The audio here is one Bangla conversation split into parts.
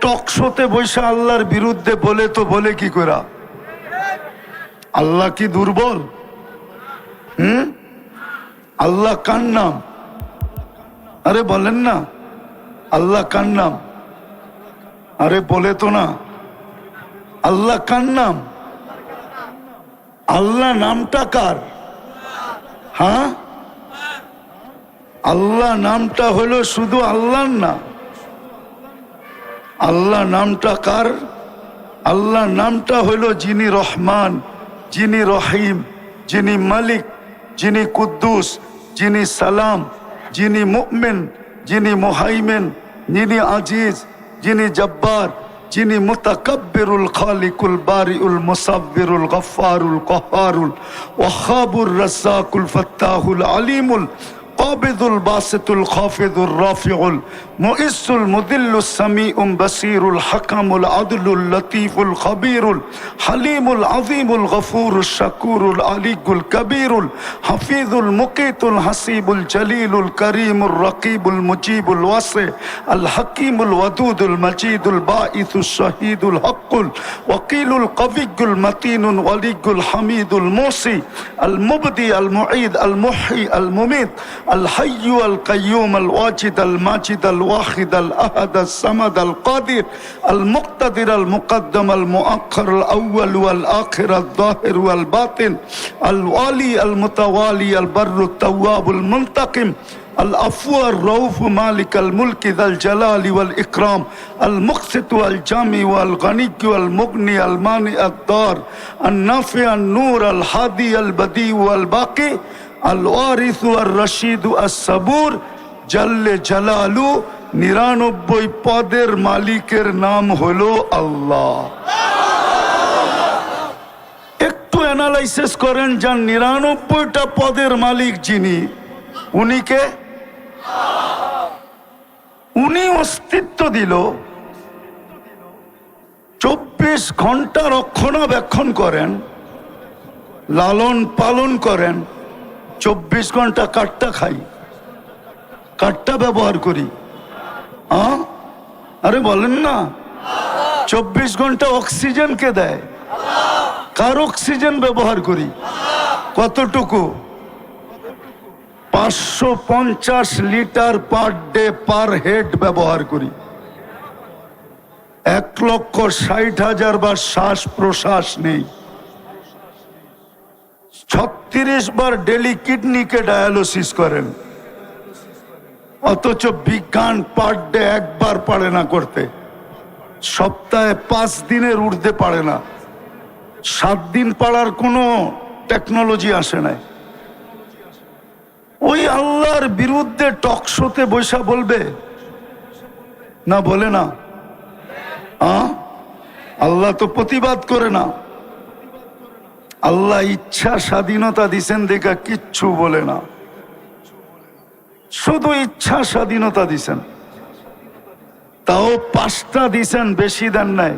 টকশোতে বসে আল্লাহর বিরুদ্ধে বলে তো বলে কি করা? আল্লাহ কি দুর্বল? আল্লাহ কার নাম? আরে বলেন না, আল্লাহ কার নাম? আরে বলে তো না, আল্লাহ কার নাম? আল্লাহ নামটা কার? হ্যাঁ, আল্লাহ নামটা হলো শুধু আল্লাহর না। আল্লাহ নামটা কার? আল্লাহ নামটা হলো যিনি রহমান, যিনি রহিম, যিনি মালিক, যিনি কুদ্দুস, যিনি সালাম, যিনি মুমিন, যিনি মুহাইমিন, যিনি আজিজ, যিনি জব্বার, যিনি মুতাকাব্বিরুল খালিকুল বারিউল মুসাব্বিরুল গফফারুল কহ্হারুল ওয়াহাবুর রাজ্জাকুল ফাত্তাহুল আলিমুল قابض الباسط الخافض الرافع المؤس المذل السميع بصير الحكم العدل اللطيف الخبير الحليم العظيم الغفور الشكور العلي الكبير الحفيظ المقيت الحسيب الجليل الكريم الرقيب المجيب الواسع الحكيم الودود المجيد الباعث الشهيد الحق الوكيل القوي المتين الولي الحميد الموصي المبدي المعيد المحيي المميت الحي القيوم الواجد الماجد الواحد الأحد الصمد القادر المقتدر المقدم المؤخر الأول والآخر الظاهر والباطن الوالي المتوالي البر التواب المنتقم العفو الرؤوف مالك الملك ذا الجلال والإكرام المقسط والجامع والغني والمغني المانع الضار النافع النور الهادي البديع والباقي الوارث والرشيد الصبور জাল্লে জালালু ৯৯ পদের মালিকের নাম হলো আল্লাহ। একটু অ্যানালাইসিস করেন, যার ৯৯টা পদের মালিক যিনি, উনিকে উনি অস্তিত্ব দিল, ২৪ ঘন্টা রক্ষণাবেক্ষণ করেন, লালন পালন করেন। ২৪ ঘন্টা কাঠটা খাই, কাঠটা ব্যবহার করি। আরে বলেন না, ২৪ ঘন্টা অক্সিজেন কে দেয়? কার অক্সিজেন ব্যবহার করি? কতটুকু? ৫৫০ litre per day per head ব্যবহার করি। ১,৬০,০০০ বার শ্বাস প্রশ্বাস নেই। ৩৬ বার ডেলি কিডনিকে ডায়ালিসিস করেন, অথচ বিজ্ঞান পার ডে একবার পারে না করতে। সপ্তাহে ৫ দিনের ঊর্ধ্বে পারে না। ৭ দিন পারার কোনো টেকনোলজি আসে নাই। ওই আল্লাহর বিরুদ্ধে টকশোতে বৈশা বলবে না? বলে না? আল্লাহ তো প্রতিবাদ করে না। আল্লাহ ইচ্ছা স্বাধীনতা দিছেন দেখা কিচ্ছু বলে না, শুধু ইচ্ছা স্বাধীনতা দিছেন। তাও ৫টা দিছেন, বেশি দেন নাই।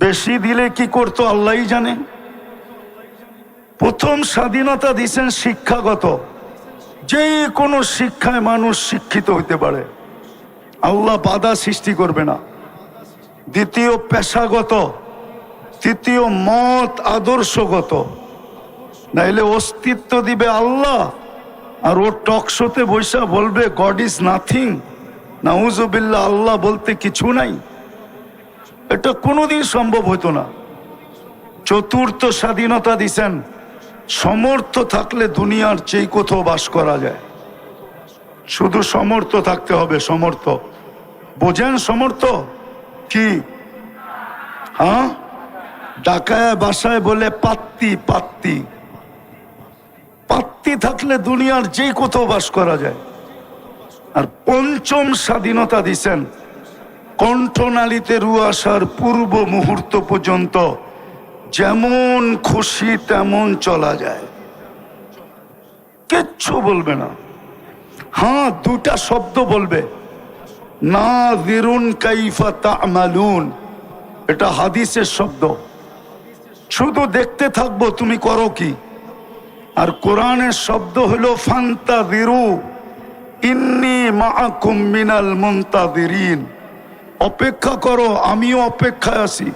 বেশি দিলে কি করতো আল্লাহই জানে। প্রথম স্বাধীনতা দিছেন শিক্ষাগত, যে কোনো শিক্ষায় মানুষ শিক্ষিত হইতে পারে, আল্লাহ বাধা সৃষ্টি করবে না। দ্বিতীয় পেশাগত, তৃতীয় মত আদর্শগত। নাইলে অস্তিত্ব দিবে আল্লাহ, আর ও টকশোতে বৈশা বলবে গড ইজ নাথিং, নাউজুবিল্লাহ, আল্লাহ বলতে কিছু নাই। এটা কোনোদিন সম্ভব হতো না। চতুর্থ স্বাধীনতা দিছেন, সমর্থ থাকলে দুনিয়ার চেয়ে কোথাও বাস করা যায়। শুধু সমর্থ থাকতে হবে। সমর্থ বোঝেন? সমর্থ কি? ঢাকায় বাসায় বলে পাত্তি। পাত্তি পাত্তি থাকলে দুনিয়ার যে কোথাও বাস করা যায়। আর পঞ্চম স্বাধীনতা দিছেন, কণ্ঠনালীতে রু আসার পূর্ব মুহূর্ত পর্যন্ত যেমন খুশি তেমন চলা যায়, কিচ্ছু বলবে না। দুটা শব্দ বলবে, নাযিরুন কাইফা তা'মালুন, এটা হাদিসের শব্দ। শুধু দেখতে থাকবো তুমি করো কি। আর কোরআনের শব্দ হলো ফান্তাযিরু ইন্নী মাআকুম মিনাল মুনতাযিরিন, অপেক্ষা করো, আমিও অপেক্ষায় আছি।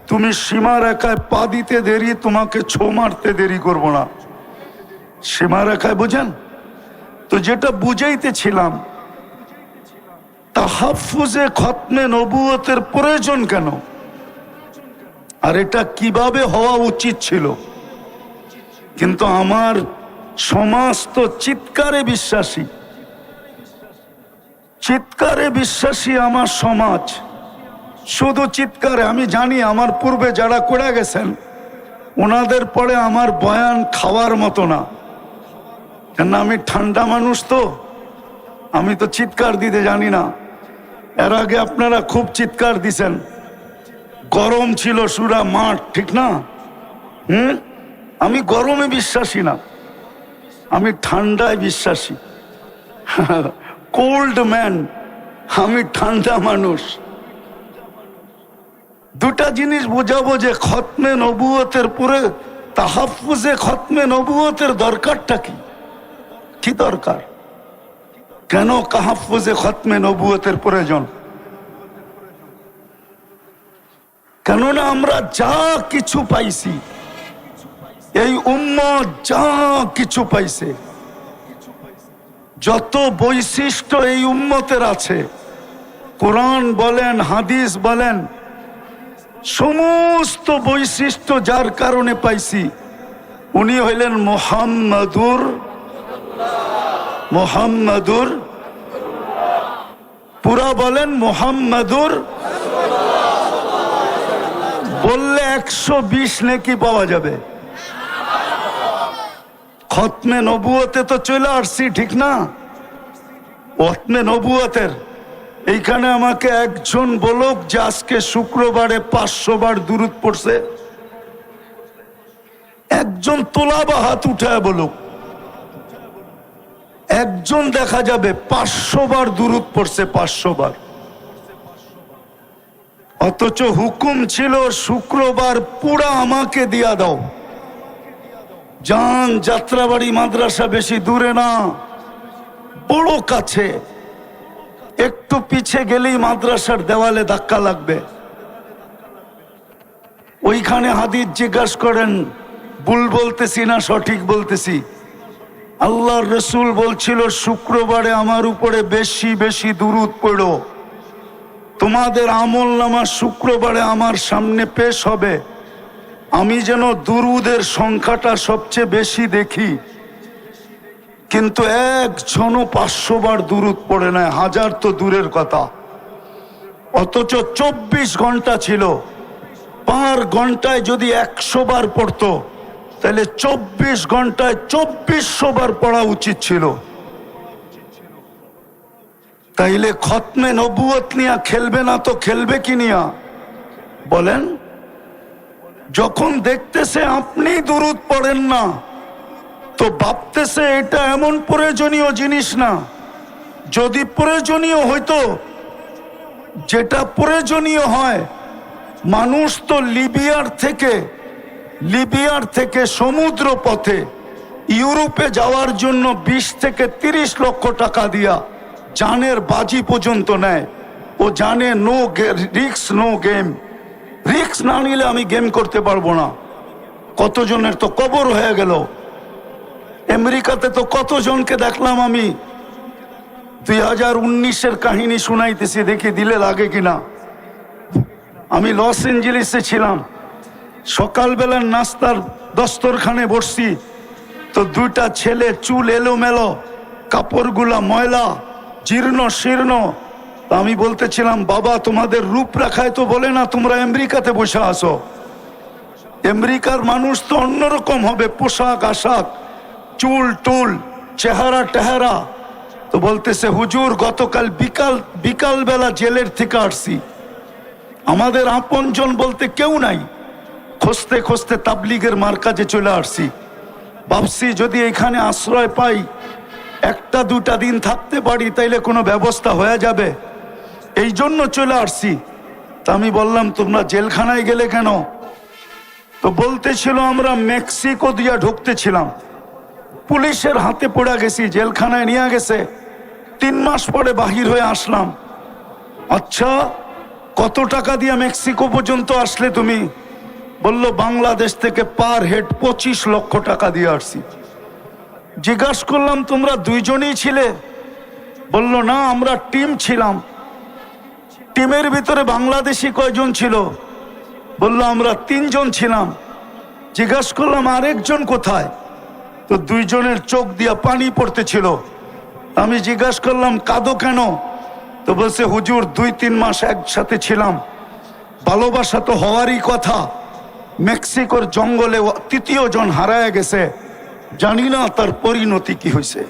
তুমি সীমারেখায় পা দিতে দেরি, তোমাকে ছো মারতে দেরি করব না। সীমারেখায় বুঝেন তো? যেটা বুঝাইতেছিলাম, তাহাফুজে খতমে নবুয়তের প্রয়োজন কেন, আর এটা কিভাবে হওয়া উচিত ছিল। কিন্তু আমার সমাজ তো চিৎকারে বিশ্বাসী, চিৎকারে বিশ্বাসী আমার সমাজ, শুধু চিৎকারে। আমি জানি আমার পূর্বে যারা করে গেছেন ওনাদের পরে আমার বয়ান খাওয়ার মতো না, কেন আমি ঠান্ডা মানুষ, তো আমি তো চিৎকার দিতে জানি না। এর আগে আপনারা খুব চিৎকার দিছেন, গরম ছিল সুরা মাঠ, ঠিক না? আমি গরমে বিশ্বাসী না, আমি ঠান্ডায় বিশ্বাসী। কোল্ড ম্যান, আমি ঠান্ডা মানুষ। দুটা জিনিস বোঝাবো যে খতমে নবুয়তের পরে তাহাফুজে খতমে নবুয়তের দরকারটা কি, কি দরকার, কেন তাহাফুজে খতমে নবুয়তের প্রয়োজন। কেননা আমরা যা কিছু পাইছি, এই উম্মত যা কিছু পাইছে, যত বৈশিষ্ট্য এই উম্মতের আছে, কোরআন বলেন হাদিস বলেন, সমস্ত বৈশিষ্ট্য যার কারণে পাইছি, উনি হইলেন মুহাম্মাদুর মুহাম্মাদুর পুরা বলেন মুহাম্মাদুর। বললে 120 নেকি পাওয়া যাবে। খতমে নবুয়তে তো চলে আসছি, ঠিক না? খতমে নবুয়তের এইখানে আমাকে একজন বলুক যে আজকে শুক্রবারে 500 বার দুরূদ পড়ছে। একজন তোলা বা হাত উঠায় বলুক, একজন দেখা যাবে 500 বার দুরূদ পড়ছে, 500 বার। অথচ হুকুম ছিল শুক্রবার পুরা আমাকে দিয়া দাও। যান, যাত্রাবাড়ি মাদ্রাসা বেশি দূরে না, বড় কাছে, একটু পিছে গেলেই মাদ্রাসার দেওয়ালে ধাক্কা লাগবে। ওইখানে হাদিস জিজ্ঞাসা করেন, ভুল বলতেছি না সঠিক বলতেছি? আল্লাহর রসুল বলছিল শুক্রবারে আমার উপরে বেশি বেশি দুরূদ পড়ো, তোমাদের আমল নামা শুক্রবারে আমার সামনে পেশ হবে, আমি যেন দুরূদের সংখ্যাটা সবচেয়ে বেশি দেখি। কিন্তু একজনও 500 বার দুরূদ পড়ে নাই, 1000 তো দূরের কথা। অথচ 24 ঘন্টা ছিল, পার ঘন্টায় যদি 100 বার পড়তো, তাহলে 24 ঘন্টায় 2400 বার পড়া উচিত ছিল। তাইলে খতমে নবুয়ত নিয়া খেলবে না তো খেলবে কি নিয়া বলেন? যখন দেখতেছে আপনি দুরূদ পড়েন না, তো ভাবতেছে এটা এমন প্রয়োজনীয় জিনিস না। যদি প্রয়োজনীয় হইতো, যেটা প্রয়োজনীয় হয়, মানুষ তো লিবিয়ার থেকে সমুদ্র পথে ইউরোপে যাওয়ার জন্য 20 থেকে 30 লক্ষ টাকা দিয়া জানের বাজি পর্যন্ত নেয়। ও জানে no risk no game, risk না নিলে আমি গেম করতে পারবো না। কতজনের তো কবর হয়ে গেল। আমেরিকাতে তো কতজনকে দেখলাম আমি। 2019-এর কাহিনী শুনাইতেছি, দেখি দিলে লাগে কিনা। আমি লস এঞ্জেলিসে ছিলাম, সকালবেলার নাস্তার দস্তরখানে বসছি, তো 2টা ছেলে, চুল এলোমেলো, কাপড়গুলা ময়লা, জীর্ণ শীর্ণ। আমি বলতেছিলাম, বাবা তোমাদের রূপরেখায় তো বলে না তোমরা আমেরিকাতে বসে আসো। আমেরিকার মানুষ তো অন্যরকম হবে, পোশাক আশাক, চুল টুল, চেহারা টেহারা। তো বলতেছে, হুজুর গতকাল বিকাল বেলা জেলের থেকে আসছি, আমাদের আপনজন বলতে কেউ নাই, খুঁজতে খুঁজতে তাবলিগের মার্কাজে চলে আসছি। ভাবছি যদি এখানে আশ্রয় পাই, 1-2টা দিন থাকতে পারি, তাইলে কোনো ব্যবস্থা হয়ে যাবে, এই জন্য চলে আসছি। তা আমি বললাম, তোমরা জেলখানায় গেলে কেন? তো বলতেছিল, আমরা মেক্সিকো দিয়া ঢুকতেছিলাম, পুলিশের হাতে পড়ে গেছি, জেলখানায় নিয়ে গেছে, 3 মাস পরে বাহির হয়ে আসলাম। আচ্ছা, কত টাকা দিয়ে মেক্সিকো পর্যন্ত আসলে তুমি? বলল বাংলাদেশ থেকে পার হেড 25 লক্ষ টাকা দিয়ে আসছি। জিজ্ঞাসা করলাম তোমরা দুইজনই ছিলে? বলল না, আমরা টিম ছিলাম। টিমের ভিতরে বাংলাদেশি কয়জন ছিল? বলল আমরা 3 জন ছিলাম। জিজ্ঞাসা করলাম আরেকজন কোথায়? তো 2 জনের চোখ দিয়া পানি পড়তেছিল। আমি জিজ্ঞাসা করলাম কাঁদো কেন? তো বলছে হুজুর 2-3 মাস একসাথে ছিলাম, ভালোবাসা তো হওয়ারই কথা। মেক্সিকোর জঙ্গলে 3য় জন হারায় গেছে, জানি না তার পরিণতি কি হয়েছে।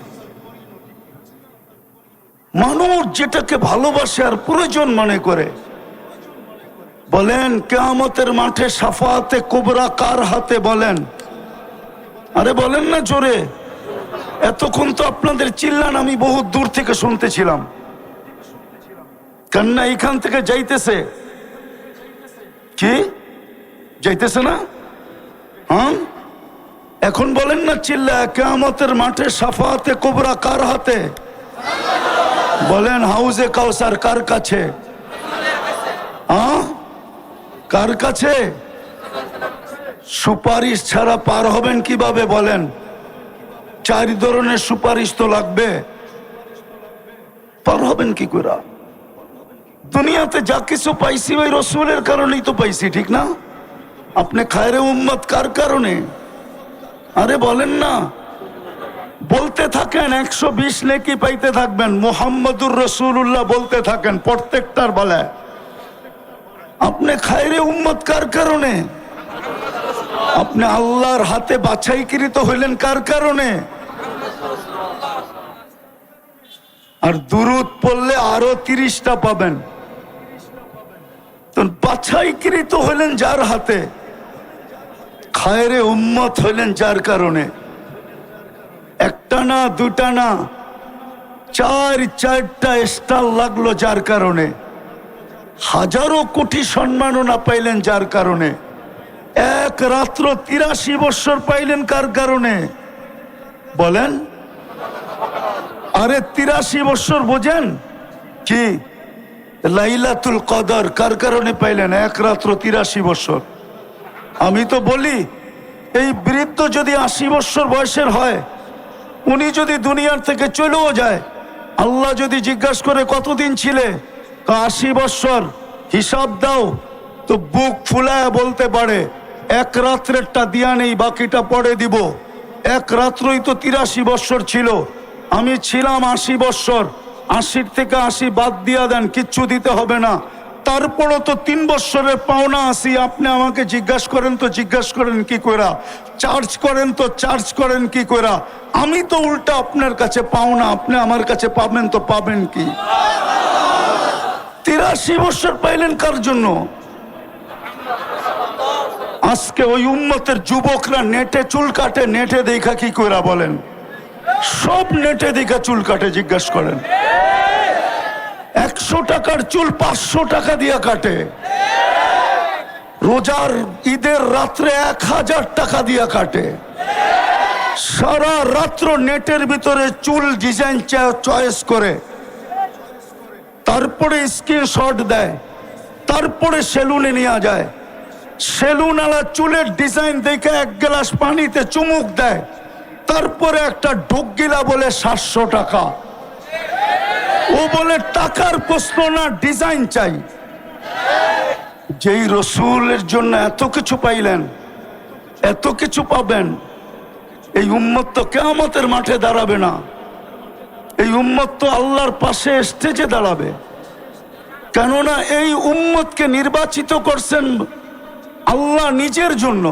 মানুষ যেটাকে ভালোবাসে আর প্রয়োজন মনে করে, বলেন কিয়ামতের মাঠে শাফাআতে কুবরা কার হাতে? বলেন, আরে বলেন না জোরে। এতক্ষণ তো আপনাদের চিল্লান আমি বহু দূর থেকে শুনতেছিলাম। কান্না এখান থেকে যাইতেছে কি? যাইতেছে না? হ্যাঁ, এখন বলেন না চিল্লা, কিয়ামতের মাঠে শাফাআতে কুবরা কার হাতে? বলেন হাউজে কাউসার কার কাছে? হ্যাঁ, কার কাছে? সুপারিশ ছাড়া পার হবেন কিভাবে বলেন? 4 ধরনের সুপারিশ তো লাগবে, পার হবেন কি করে? দুনিয়াতে যা কিছু পাইছি ওই রসুলের কারণেই তো পাইছি, ঠিক না? আপনি খায়রে উম্মত কার কারণে? আরে বলেন না, বলতে থাকেন, 120 নেকি পাইতে থাকবেন। মুহাম্মদুর রাসূলুল্লাহ বলতে থাকেন প্রত্যেকটার বেলায়। আপনি খায়রে উম্মত কার কারণে? আপনি আল্লাহর হাতে বাছাইকৃত হইলেন কার কারণে? আর দুরূদ পড়লে আরো 30টা পাবেন। তো বাছাইকৃত হইলেন যার হাতে, খায়রে উম্মত হইলেন যার কারণে। একটা না, দুটা না, 4টা স্টার লাগলো যার কারণে। হাজারো কোটি সম্মাননা পাইলেন যার কারণে। এক রাত্র 83 বছর পাইলেন কার কারণে? বলেন। আরে 83 বছর বোঝেন কি? লাইলাতুল কদর কার কারণে পাইলেন? এক রাত্র 83 বছর। আমি তো বলি এই বৃদ্ধ যদি 80 বছর বয়সের হয়, উনি যদি দুনিয়ার থেকে চলেও যায়, আল্লাহ যদি জিজ্ঞাসা করে কতদিন ছিলে, 80 বছর, হিসাব দাও, তো বুক ফুলায় বলতে পারে এক রাত্রেরটা দিয়া নেই, বাকিটা পরে দিব। এক রাত্রই তো 83 বছর ছিল, আমি ছিলাম 80 বছর। 80 থেকে 80 বাদ দিয়া দেন, কিচ্ছু দিতে হবে না। তারপরও তো 3 বছরের পাওনা আছি। আপনি আমাকে জিজ্ঞাসা করেন তো জিজ্ঞাসা করেন কি কইরা? চার্জ করেন তো চার্জ করেন কি কইরা? আমি তো উল্টা আপনার কাছে পাওনা, আপনি আমার কাছে পাবেন তো পাবেন কি? 83 বছর পাইলেন কার জন্য? আজকে ওই উম্মতের যুবকরা নেটে চুল কাটে, নেটে দেখা কি কইরা? বলেন, সব নেটে দেখা চুল কাটে। জিজ্ঞাসা করেন, 100 টাকার চুল 500 টাকা দিয়ে কাটে। রোজার ঈদের রাত্রে 1000 টাকা দিয়ে কাটে। সারা রাত্র নেটের ভিতরে চুল ডিজাইন চয়েস করে, তারপরে স্ক্রিনশট দেয়, তারপরে সেলুনে নিয়ে যায়। সেলুনওয়ালা চুলের ডিজাইন দেখে 1 গ্লাস পানিতে চুমুক দেয়, তারপরে একটা ঢুকগিলা বলে 700 টাকা। ও বলে টাকার প্রশ্ন না, ডিজাইন চাই। যেই রসুলের জন্য এত কিছু পাইলেন, এত কিছু পাবেন, এই উম্মত তো কিয়ামতের মাঠে দাঁড়াবে না। এই উম্মত তো আল্লাহর পাশে স্টেজে দাঁড়াবে। কেননা এই উম্মতকে নির্বাচিত করছেন আল্লাহ নিজের জন্য।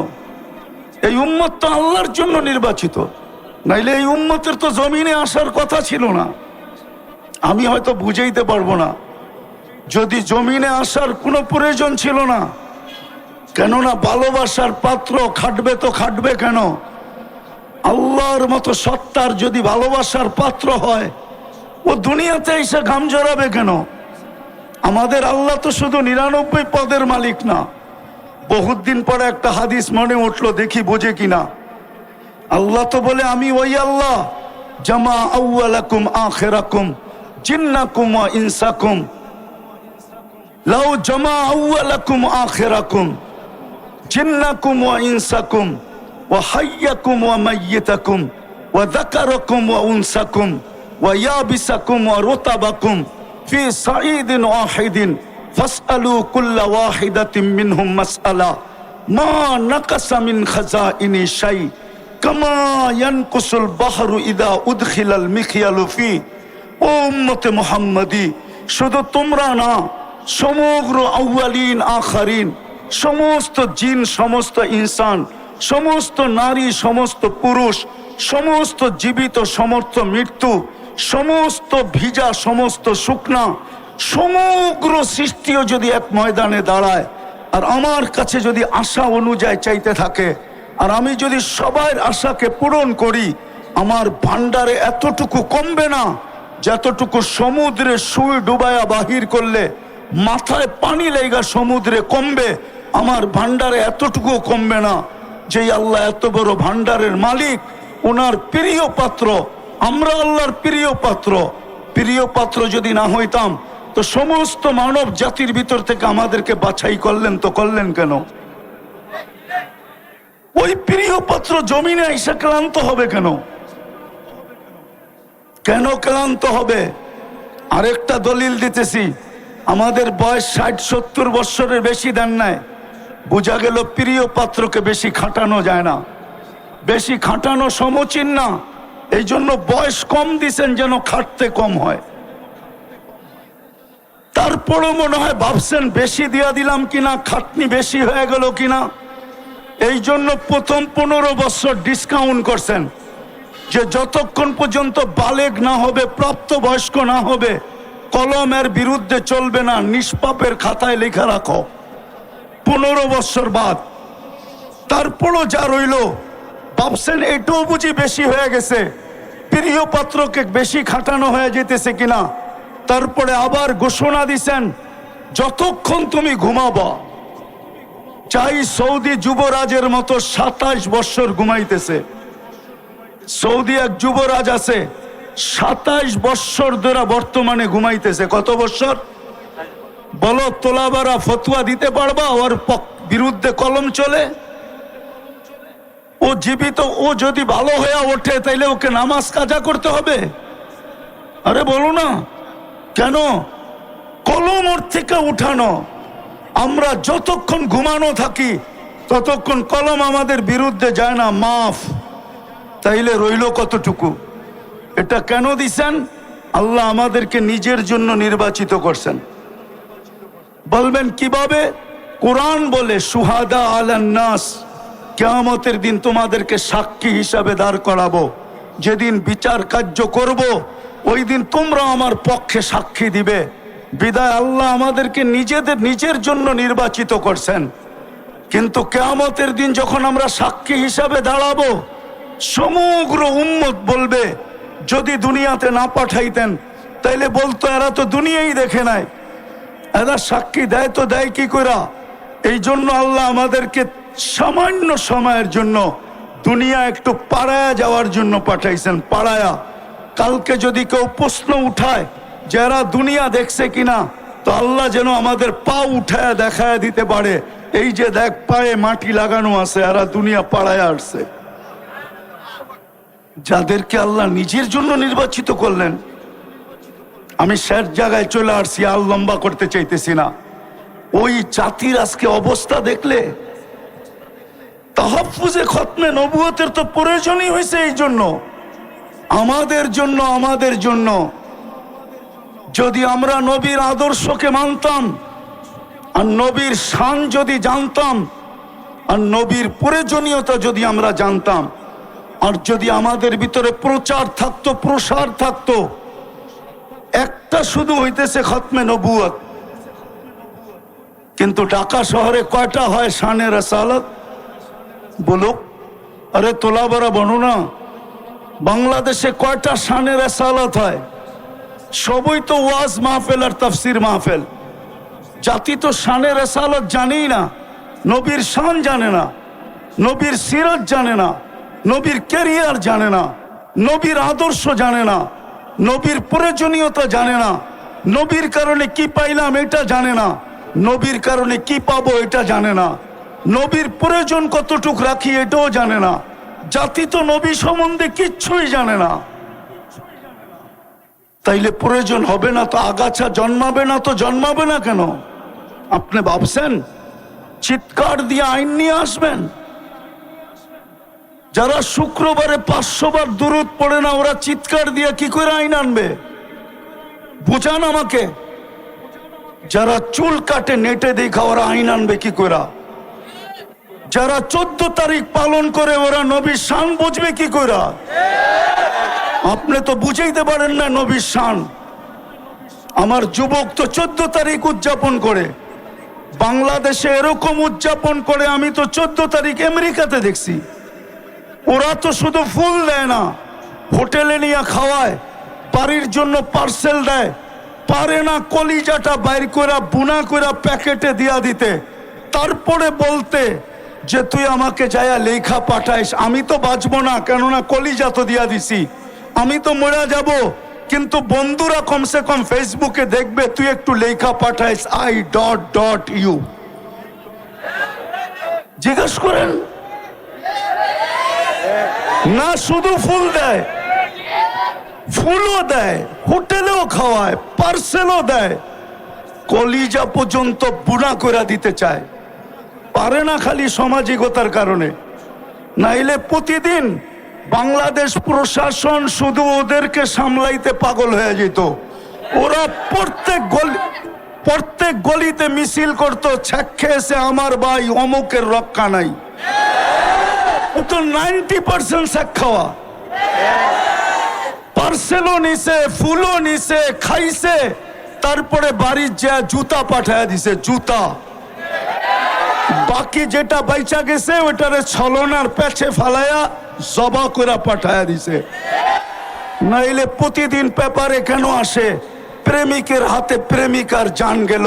এই উম্মত তো আল্লাহর জন্য নির্বাচিত, নাইলে এই উম্মতের তো জমিনে আসার কথা ছিল না। আমি হয়তো বুঝাইতে পারবো না, যদি জমিনে আসার কোনো প্রয়োজন ছিল না। কেননা ভালোবাসার পাত্র খাটবে তো খাটবে কেন? আল্লাহর মতো সত্তার যদি ভালোবাসার পাত্র হয়, ও দুনিয়াতে এসে ঘাম জড়াবে কেন? আমাদের আল্লাহ তো শুধু 99 পদের মালিক না। বহুত দিন পরে একটা হাদিস মনে উঠলো, দেখি বোঝে কিনা। আল্লাহ তো বলে আমি ওই আল্লাহ, জামা আউয়ালাকুম আখিরাকুম জিন্নাকুম ওয়া ইনসাকুম। লাউ জামা আউয়ালাকুম আখিরাকুম জিন্নাকুম ওয়া ইনসাকুম ওয়া হাইয়াকুম ওয়া মাইয়িতাকুম ওয়া যাকারাকুম ওয়া উনসাকুম ওয়া ইয়াবিসাকুম ওয়া রুতাবাকুম ফি সাঈদিন ওয়াহিদিন ফাসআলু কুল্লা ওয়াহিদাতিন মিনহুম মাসআলা মা নাকাসা মিন খাযাইনি শাই কামা ইয়ানকুসুল বাহরু ইদা উদখিলাল মিখয়ালু ফি। ও উম্মতে মুহাম্মাদি, শুধু তোমরা না, সমগ্র আউয়ালিন আখারিন, সমস্ত জিন, সমস্ত ইনসান, সমস্ত নারী, সমস্ত পুরুষ, সমস্ত জীবিত, সমস্ত মৃত্যু, সমস্ত ভিজা, সমস্ত শুকনা, সমগ্র সৃষ্টিও যদি এক ময়দানে দাঁড়ায় আর আমার কাছে যদি আশা অনুযায়ী চাইতে থাকে, আর আমি যদি সবার আশাকে পূরণ করি, আমার ভান্ডারে এতটুকু কমবে না যতটুকু সমুদ্রে সুই ডুবায়া বাহির করলে মাথায় পানি লেগা সমুদ্রে কমবে, আমার ভান্ডারে এতটুকু কমবে না। যেই আল্লাহ এত বড় ভান্ডারের মালিক, ওনার প্রিয় পাত্র, আমরা আল্লাহর প্রিয় পাত্র। প্রিয় পাত্র যদি না হইতাম তো সমস্ত মানব জাতির ভিতর থেকে আমাদেরকে বাছাই করলেন, তো করলেন কেন? ওই প্রিয় পাত্র জমিনে এসে ক্লান্ত হবে কেন? কেন ক্লান্ত হবে? আরেকটা দলিল দিতেছি, আমাদের বয়স 60-70 বৎসরের বেশি দেন নাই, বোঝা গেল প্রিয় পাত্রকে বেশি খাটানো যায় না, বেশি খাটানো সমীচীন না। এই জন্য বয়স কম দিছেন যেন খাটতে কম হয়। তারপরও মনে হয় ভাবছেন বেশি দিয়া দিলাম কিনা, খাটনি বেশি হয়ে গেল কিনা। এই জন্য প্রথম 15 বছর ডিসকাউন্ট করছেন, যে যতক্ষণ পর্যন্ত বালেগ না হবে, প্রাপ্তবয়স্ক না হবে, কলমের বিরুদ্ধে চলবে না, নিষ্পাপের খাতায় লেখা রাখো। 15 বছর বাদ তারপরও যা রইল, ভাবছেন এটাও বুঝি বেশি হয়ে গেছে, প্রিয় পাত্রকে বেশি খাটানো হয়ে যেতেছে কিনা। তারপরে আবার ঘোষণা দিছেন, যতক্ষণ তুমি ঘুমাবা, চাই সৌদি যুবরাজের মতো 27 বছর ঘুমাইতেছে। সৌদি এক যুবরাজ আছে, 27 বছর ধরে বর্তমানে ঘুমাইতেছে। কত বছর বলো? তোলাবারা ফতোয়া দিতে পারবা ওর বিরুদ্ধে কলম চলে? ও জীবিত, ও যদি ভালো হয়ে ওঠে তাইলে ওকে নামাজ কাজা করতে হবে? আরে বলো না কেন? কলম ওর থেকে উঠানো। আমরা যতক্ষণ ঘুমানো থাকি ততক্ষণ কলম আমাদের বিরুদ্ধে যায় না, মাফ। তাইলে রইল কতটুকু? এটা কেন দিছেন? আল্লাহ আমাদেরকে নিজের জন্য নির্বাচিত করছেন। বলবেন কিভাবে? কোরআন বলে সুহাদা আলান নাস, কিয়ামতের দিন তোমাদেরকে সাক্ষী হিসাবে দাঁড় করাবো। যেদিন বিচার কার্য করব, ওই দিন তোমরা আমার পক্ষে সাক্ষী দিবে। বিদায় আল্লাহ আমাদেরকে নিজের জন্য নির্বাচিত করছেন। কিন্তু কিয়ামতের দিন যখন আমরা সাক্ষী হিসাবে দাঁড়াবো, সমগ্র উম্মত বলবে, যদি দুনিয়াতে না পাঠাইতেন তাইলে বলতো এরা তো দুনিয়াই দেখে নাই, এরা সাক্ষী দেয় তো দেয় কি কইরা? এই জন্য আল্লাহ আমাদেরকে সামান্য সময়ের জন্য দুনিয়া একটু পাড়ায়া যাওয়ার জন্য পাঠাইছেন। পাড়ায়া, কালকে যদি কেউ প্রশ্ন উঠায় যে এরা দুনিয়া দেখছে কিনা, তো আল্লাহ যেন আমাদের পা উঠায়া দেখায় দিতে পারে, এই যে দেখ পায়ে মাটি লাগানো আছে, এরা দুনিয়া পাড়ায় আসছে। যাদেরকে আল্লাহ নিজের জন্য নির্বাচিত করলেন। আমি শেষ জায়গায় চলে আসছি, আর লম্বা করতে চাইতেছি না। ওই জাতির আজকে অবস্থা দেখলে, তাহাফুজে খতমে নবুয়তের তো প্রয়োজনই হয়েছে এই জন্য, আমাদের জন্য। যদি আমরা নবীর আদর্শকে মানতাম, আর নবীর শান যদি জানতাম, আর নবীর প্রয়োজনীয়তা যদি আমরা জানতাম, আর যদি আমাদের ভিতরে প্রচার থাকতো, প্রসার থাকতো, একটা শুধু হইতেছে খতমে নবুয়ত। কিন্তু ঢাকা শহরে কয়টা হয় শানে রাসালাত? বলো। আরে তোলাবারা বনো না, বাংলাদেশে কয়টা শানে রাসালাত হয়? সবই তো ওয়াজ মাহফিল আর তাফসির মাহফিল। জাতি তো শানে রাসালাত জানেই না, নবীর শান জানে না, নবীর সিরাত জানে না, নবীর ক্যারিয়ার জানে না, নবীর আদর্শ জানে না, নবীর প্রয়োজনীয়তা জানে না, নবীর কারণে কি পাইলাম এটা জানে না। নবীর কারণে কি পাবো এটা জানে না, নবীর প্রয়োজন কতটুক রাখি এটাও জানে না, জাতি তো নবী সম্বন্ধে কিচ্ছুই জানে না। তাইলে প্রয়োজন হবে না তো আগাছা জন্মাবে না তো জন্মাবে না কেন? আপনি ভাবছেন চিৎকার দিয়ে আইন নিয়ে আসবেন? যারা শুক্রবারে 500 বার দুরূদ পড়ে না ওরা চিৎকার দিয়ে কি করে আইন আনবে? বুঝান আমাকে। যারা চুল কাটে নেটে দেখা ওরা আইন আনবে কি করে? যারা 14 তারিখ পালন করে ওরা নবীর শান বুঝবে কি করে? আপনি তো বুঝাইতে পারেন না নবীর শান। আমার যুবক তো 14 তারিখ উদযাপন করে, বাংলাদেশে এরকম উদযাপন করে আমি তো 14 তারিখ আমেরিকাতে দেখছি। ওরা তো শুধু ফুল দেয় না, হোটেলে নিয়ে খাওয়ায়, বাড়ির জন্য পার্সেল দেয়, পারে না কলিজাটা বাইর করে বুনা করে প্যাকেটে দিয়া দিতে, তারপরে বলতে যে তুই আমাকে যায়া লেখা পাঠাইস। আমি তো বাঁচবো না, কেননা কলিজা তো দিয়া দিছি, আমি তো মরে যাব, কিন্তু বন্ধুরা কমসে কম ফেসবুকে দেখবে তুই একটু লেখা পাঠাইস I.U। জিজ্ঞেস করেন না, শুধু ফুল দেয়, ফুলও দেয়, হোটেলেও খাওয়ায়, পার্সেলও দেয়, কলিজা পর্যন্ত বুনা করে দিতে চায়। পারে না খালি সামাজিকতার কারণে, নাইলে প্রতিদিন বাংলাদেশ প্রশাসন শুধু ওদেরকে সামলাইতে পাগল হয়ে যেত। ওরা প্রত্যেক গলিতে মিছিল করতো, খেয়েছে আমার ভাই অমুকের রক্ষা নাই। ও তো 90% শেখ খাওয়া, পার্সেলও নিছে, ফুলও নিছে, খাইছে, তারপরে বাড়ির যা জুতা পাঠায় দিছে, জুতা। বাকি যেটা বাইচা গেছে ওটারে ছলনার পেছে ফালায়া জবা করে পাঠায় দিছে। নাইলে প্রতিদিন পেপারে কেন আসে প্রেমিকের হাতে প্রেমিকার জান গেল,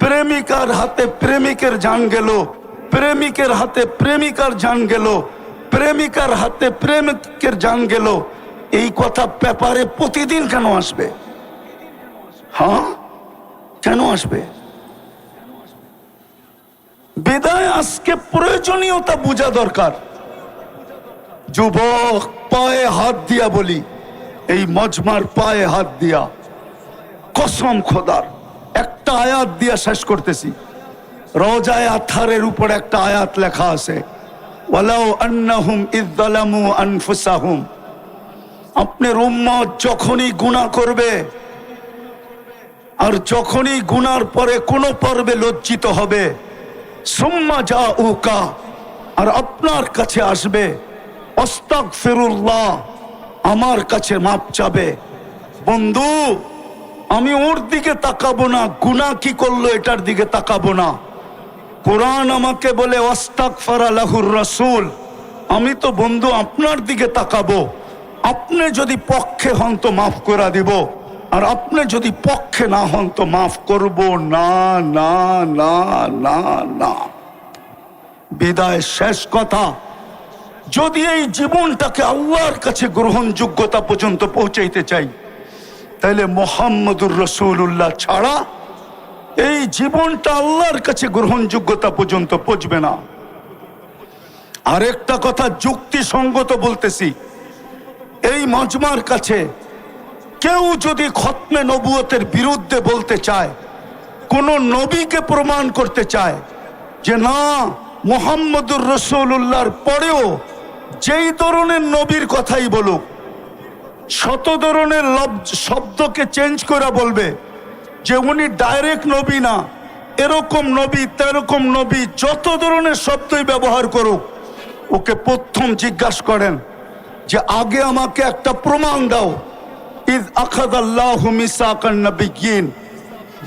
প্রেমিকার হাতে প্রেমিকের জান গেল, প্রেমিকের হাতে প্রেমিকার জান গেল, প্রেমিকার হাতে প্রেমিকের জান গেল, এই কথা পেপারে প্রতিদিন কেন আসবে? হ্যাঁ, কেন আসবে? বিদায় আজকে প্রয়োজনীয়তা বোঝা দরকার। যুবক, পায়ে হাত দিয়া বলি, এই মজমার পায়ে হাত দিয়া কসম খোদার একটা আয়াত দিয়া শেষ করতেছি। রওজায়ে আতহারের উপর একটা আয়াত লেখা আছে, ওয়ালাউ আন্নাহুম ইয যালামু আনফুসাহুম। আপনার উম্মত যখনই গুনাহ করবে আর যখনই গুনার পরে কোনো পর্বে লজ্জিত হবে, সুম্মা জাউকা, আর আপনার কাছে আসবে, আস্তাগফিরুল্লাহ, আমার কাছে মাপ চাবে। বন্ধু, আমি ওর দিকে তাকাবো না, গুনাহ কি করলো এটার দিকে তাকাবো না। কোরআন আমাকে বলে ওয়াস্তাগফারা লাহুর রাসূল, আমি তো বন্ধু আপনার দিকে তাকাবো। আপনি যদি পক্ষে হন তো মাফ করে দিব, আর আপনি যদি পক্ষে না হন তো মাফ করব না, না, না, না, না। বিদায় শেষ কথা, যদি এই জীবনটাকে আল্লাহর কাছে গ্রহণযোগ্যতা পর্যন্ত পৌঁছাইতে চাই, তাহলে মুহাম্মদুর রাসূলুল্লাহ ছাড়া এই জীবনটা আল্লাহর কাছে গ্রহণযোগ্যতা পর্যন্ত পৌঁছবে না। আরেকটা কথা যুক্তিসঙ্গত বলতেছি, এই মজমার কাছে কেউ যদি খতমে নবুয়তের বিরুদ্ধে বলতে চায়, কোন নবীকে প্রমাণ করতে চায় যে না মুহাম্মদুর রাসূলুল্লাহর পরেও যেই ধরনের নবীর কথাই বলুক, শত ধরনের শব্দকে চেঞ্জ করে বলবে যে উনি ডাইরেক্ট নবী না, এরকম নবী, তেরকম নবী, যত ধরনের শব্দই ব্যবহার করুক, ওকে প্রথম জিজ্ঞাসা করেন যে আগে আমাকে একটা প্রমাণ দাও। ইয আখাযাল্লাহু মিসাকান নাবিয়্যিন,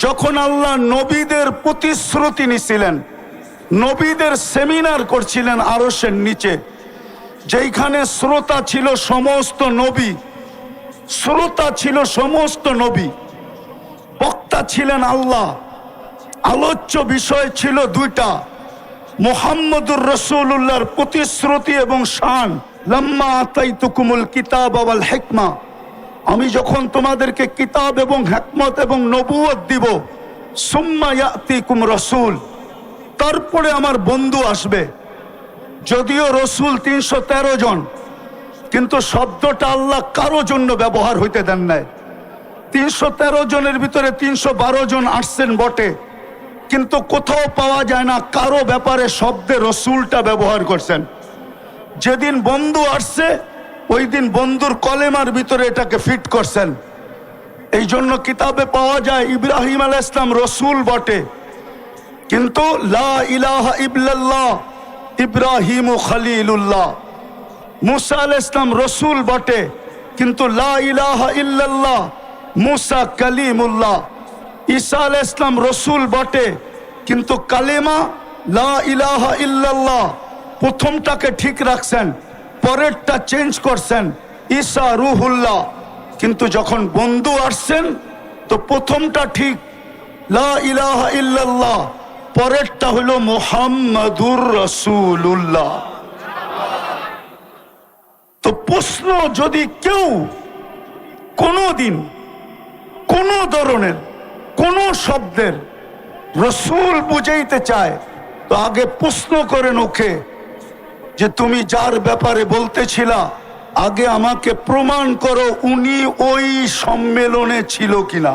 যখন আল্লাহ নবীদের প্রতিশ্রুতি নিছিলেন, নবীদের সেমিনার করছিলেন আরশের নিচে, যেখানে শ্রোতা ছিল সমস্ত নবী, শ্রোতা ছিল সমস্ত নবী, বক্তা ছিলেন আল্লাহ, আলোচ্য বিষয় ছিল দুইটা, মুহাম্মদুর রাসূলুল্লাহর প্রতিশ্রুতি এবং শান। লাম্মা আতাইতুকুমুল কিতাব ওয়াল হিকমা, আমি যখন তোমাদেরকে কিতাব এবং হিকমত এবং নবুয়ত দিব, সুম্মা ইয়াতিকুম রাসূল, তারপরে আমার বন্ধু আসবে। যদিও রসুল 313 জন, কিন্তু শব্দটা আল্লাহ কারো জন্য ব্যবহার হইতে দেন নাই। 313 জনের ভিতরে 312 জন আসছেন বটে, কিন্তু কোথাও পাওয়া যায় না কারো ব্যাপারে শব্দে রসুলটা ব্যবহার করছেন। যেদিন বন্ধু আসছে ওই দিন বন্ধুর কলেমার ভিতরে এটাকে ফিট করছেন। এই জন্য কিতাবে পাওয়া যায় ইব্রাহিম আলাইহিস সালাম রসুল বটে, কিন্তু লা ইলাহা ইল্লাল্লাহ ইব্রাহিম খলিলুল্লাহ। মুসা আলাইহিস সালাম রসুল বটে, কিন্তু লা ইলাহা ইল্লাল্লাহ মুসা কালিমুল্লাহ। ঈসা আলাইহিস সালাম রসুল বটে, কিন্তু কালেমা লা ইলাহা ইল্লাল্লাহ প্রথমটাকে ঠিক রাখছেন, পরেরটা চেঞ্জ করছেন ঈসা রুহুল্লাহ। কিন্তু যখন বন্ধু আসছেন তো প্রথমটা ঠিক লা ইলাহা ইল্লাল্লাহ, পরেরটা হলো মুহাম্মাদুর রাসূলুল্লাহ। তো প্রশ্ন, যদি কেউ কোনোদিন কোনো ধরনের কোনো শব্দের রসুল বুঝাইতে চায় তো আগে প্রশ্ন করেন ওকে যে তুমি যার ব্যাপারে বলতেছিলা আগে আমাকে প্রমাণ করো উনি ওই সম্মেলনে ছিল কিনা।